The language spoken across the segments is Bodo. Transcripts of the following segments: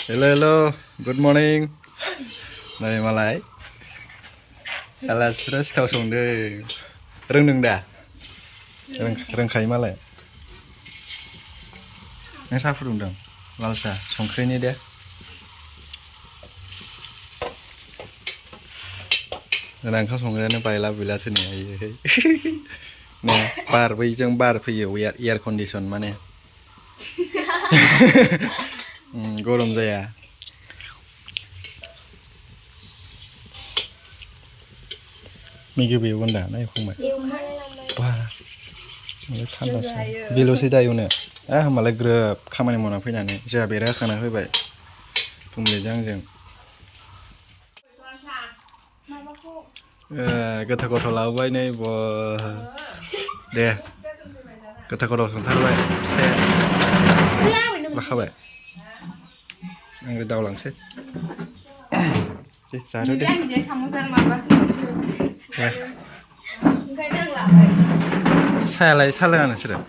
Hello, good morning. Này mà lại, là stress thao sùng đây, rừng đừng đà, rừng khai mà lại, nghe sao phụ đừng, lao sa, sùng khai này đấy. Đang khao sùng đây nó bay la villa thế này, nè, bar bây giờ bar bây giờ air condition mà nè, gồm gì à? Mình kêu biểu con đàn này không mày. Wow, nó khăn là sao? Biểu xí đây nè. Mà lại gỡ khăm này mona phải này. Giờ bị ra khăn phải vậy. Không để giang giang. Cái thằng con thỏ lão vậy này bò. Đây. Cái thằng con thỏ xuống thang vậy. Stay. Là khá vậy. Anh cái đau lắm xí. Đi, ra thôi đi. 사야라이 살라는 싫어.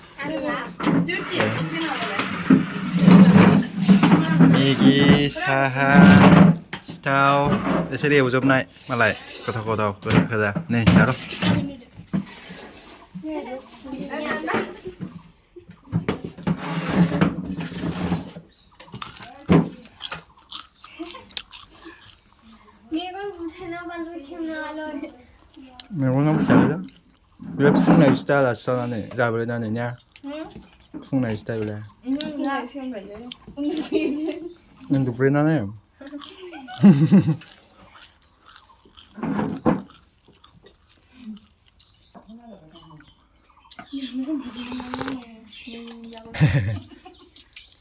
미기 사하 스타우 세리에 오접나이 말라이 고토고도 그러다 네 자로. Mày không chạy đó. 왜 풍나 있다 났어 나는. 자 그래 나는냐. 풍나 있다 그래. 나 시험 걸려요. 근데 왜 나네.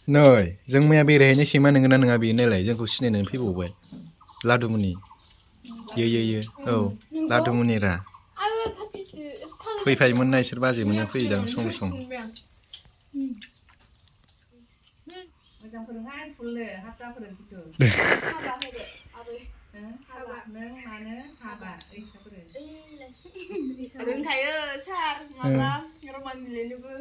Nơi, जों मैया बेरायहैनो सैमा नोंगोना नोङा बेयो नायलाय जोंखौ सिनायनानै फैबावबाय. लादुमुनि. यो औ लादुमुनिरा. फैफायोमोन ना इसोर बाजैमोनजों फैयोदां सम सम. Macam perungan full harta perun gitu. Habak neng mana habak isa perun. Perun kayo sar malam ngeroman bilen juga.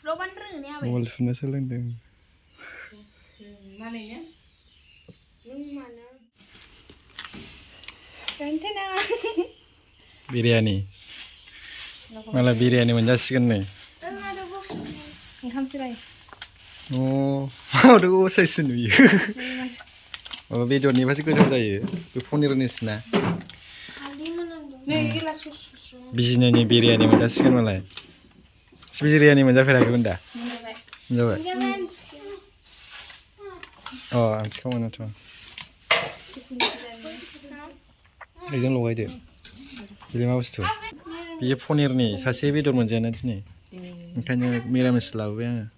Roman reng ni apa? Wolfnya soलोंदों. Mana ya? Mana? Rentena. 비리야니. 말라 비리야니 먼저시겠네. Ada bos. Engkau cerai. 오, 아우르고 사이스는 위. 비디오니 맛이 그저자예. 그 폰이로니스나. Kali mana dong? Nih gila susu. 비지년이 비리야니 먼저시겠 말라이. 비리야니 먼저 페라기 본다. Enggak 저. men. 안 치카면 저. 이정 로가야 돼. 빌리마우스도. 비에 폰이로니 사실 비디오 먼저는 지니. 그러니까 미라미스 라우야.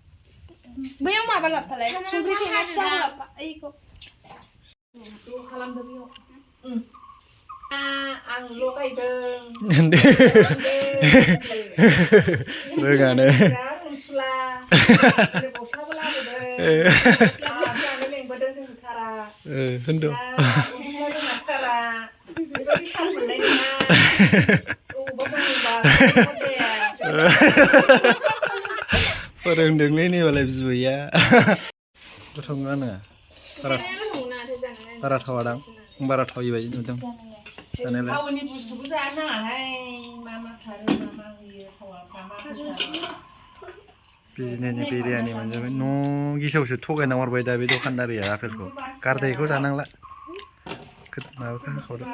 Bayang mah balap palai. Subri kena salah pak. Iko. Tu halam tu bio. Ang lokai deng. 근데 그러가네. Sula. Ini bosla bola deng. Sula yang ini bedeng sing besara. 흔도. Sula yang besara. Ibu bisa berdeng na. Bapak. Orang dengar ni balai zuya. Betul mana? Barat hawadang, barat hawi baju nudang. Mana lah? Kau ni busu busu anak, hai mama sari mama dia hawa mama busu. 비즈니스 비리야니 먼저 노 기셔서 토가 나와 봐야 돼. 도 한다리야 앞에서. 가르데 이거 자낭라. 그 나올까 하거든.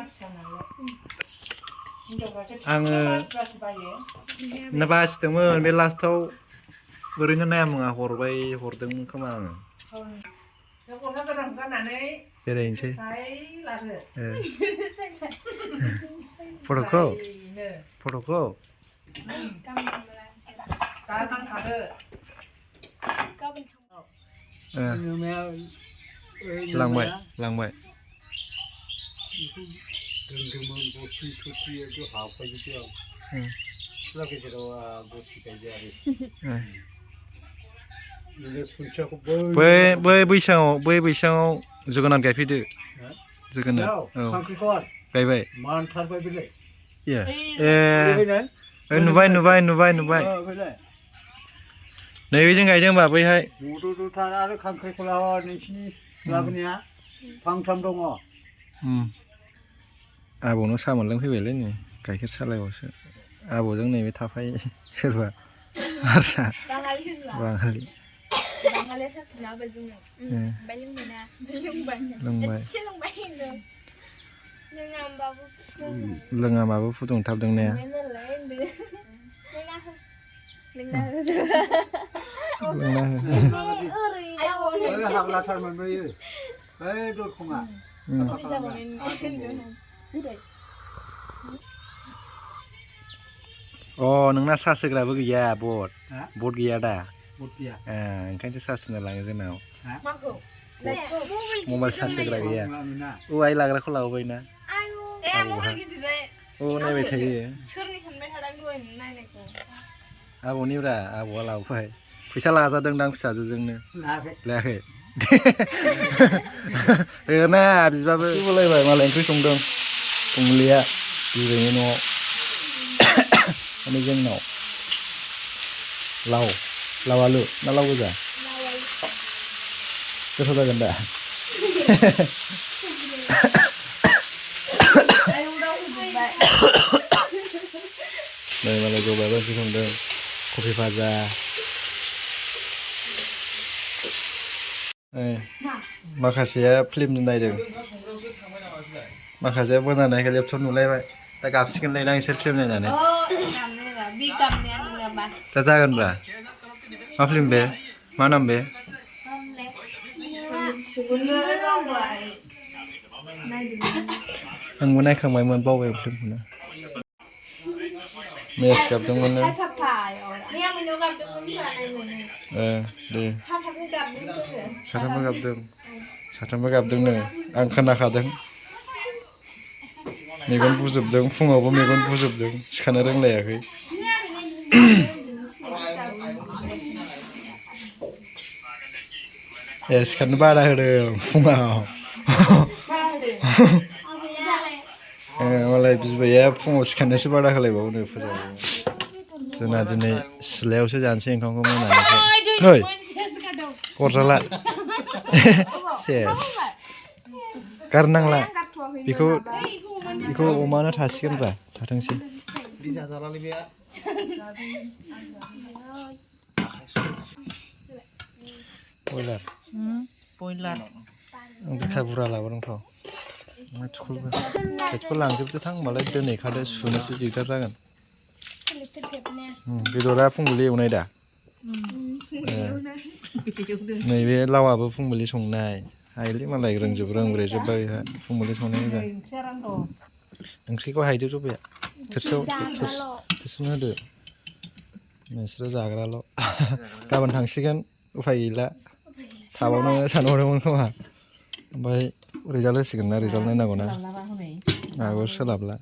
나바스 때문에 내 라스트 오른쪽 나무가 호르바이 호르등 그만. Kau nak kadang kadang ni. 베레인세. Sai lada. 포르코. 포르코. Kau tang kada. Kau ben. 랑마이 랑마이. 왜 बैसाङाव जोगोनार गायफैदो जोगोनार औ गायबाय मानथारबाय बेलाय नुबाय नै बेजों गायदों होनबा बैहाय मुदुदुथार आरो खांख्रिखला नोंसिनि लाबोनाया फांथाम दङ आबौनाव साहा मोनलोंफैबायलै नै गाइखेर सालायबावसो आबौजों नैबे थाफायो सोरबा हारसा बाङालि होनला बाङालि बाङालिया साख्रि लाबाय जोंनो ओमफ्राय लोंबायना लोंबाय एसे लोंबाय होनदों लोङाबाबो फुदुंथाबदों ने लोंना हो लोंना हो हाग्राथार मोनबोयो बै दरखङा अ नोंना साहा सोग्राबो गैया बट गैया दा बट गैया ओंखायनोथ' साहा सोना लाङो जोंनाव माखौ मबाइल सार्ज होग्रा गैया औ आइ लाग्राखौ लाबोबायना औ नायबाय थायो सोरनि सानबाय थादों दहाय नायनायखौ आबौनिब्रा आबौआ लाबोबाय फैसा लाजादोंदां फिसाजोजोंनो लायाखै ना बिबाबो बोलायबाय मालाय ओंख्रि संदों फुंलिया बिबैनि न'आव माने जोंनाव लाव आलु ना लाव गोजा गोथाव जागोन दा नै मालाय जबाबो ओंख्रि संदों कफि भाजा माखासेया फिल्म नायदों माखासेया मोनानायखाय लेपटप नुलायबाय दा गाबसिगोनलायदां इसोर फिल्म नायनानै दा जागोनब्रा मा फिल्म बे मा नाम बे आंबो नायखांबायमोन बावबाय फिल्मखौनो मेच गाबदोंमोन नो दे साथामबो गाबदोंनो आं खोनाखादों मेगन बुजोबदों फुङावबो मेगन बुजोबदों सिखारनो रोंलायाखै सिखारनो बादा होदों फुङाव मालाय बिबैया फुङाव सिखारनोसो बादा होलायबावनो फुजायाव जोंना दिनै सिथ्लायावसो जानोसै ओंखामखौ मोनानिफ्राय नै अरजाला सेस गारनांला बेखौ अमानो थासिगोनब्रा थाथोंसै बयलार आं बिखा बुरा लाबोदोंथ' खेबखौ लांजोबदो थां होनबालाय दोनहैखादो सुनोसो दिगदार जागोन बेदरा फुंबिलि एवनाय दा नैबे लावाबो फुंबिलि संनाय हायोलै मालाय रोंब्रेजोब्बाय बेहा फुंबिलि संनाय मोजां ओंख्रिखौ हायदो जबाया थोरसियाव होदो नोंसोरो जाग्राल' गाबोन थांसिगोन उफाय गैला थाबावनो सानहरदोंमोन खोमा ओमफ्राय रिजाल्ट होसिगोन ना रिजाल्ट नायनांगौ ना आंहाबो सोलाबला